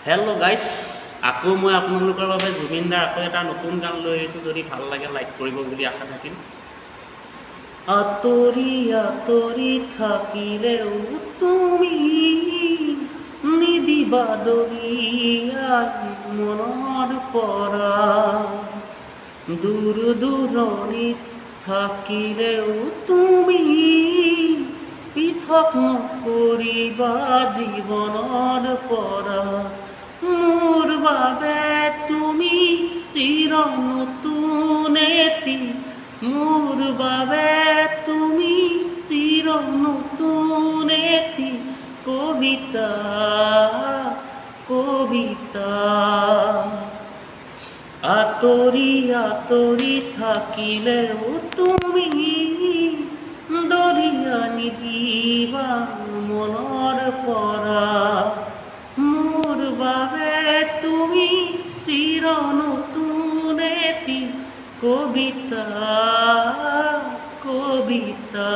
Hello' guys, আকৌ মই আপোনালোকৰ বাবে জুবিনদাৰ আকৌ এটা নতুন গান লৈ আহিছোঁ। যদি ভাল লাগে লাইক কৰিব বুলি আশা থাকিল। আঁতৰি আঁতৰি থাকিলেও তুমি নিদিবা দৰিয়াই মনৰ পৰা, দূৰ দূৰণিত থাকিলেও তুমি পৃথক নকৰিবা জীৱনৰ পৰা। মোৰ বাবে তুমি চিৰ নতুন এটি, মোৰ বাবে তুমি চিৰ নতুন এটি কবিতা কবিতা। আঁতৰি আঁতৰি থাকিলেও তুমি দৰিয়া নিদিবা মনৰ পৰা, মোৰ বাবে তুমি চিৰ নতুন এটি কবিতা কবিতা।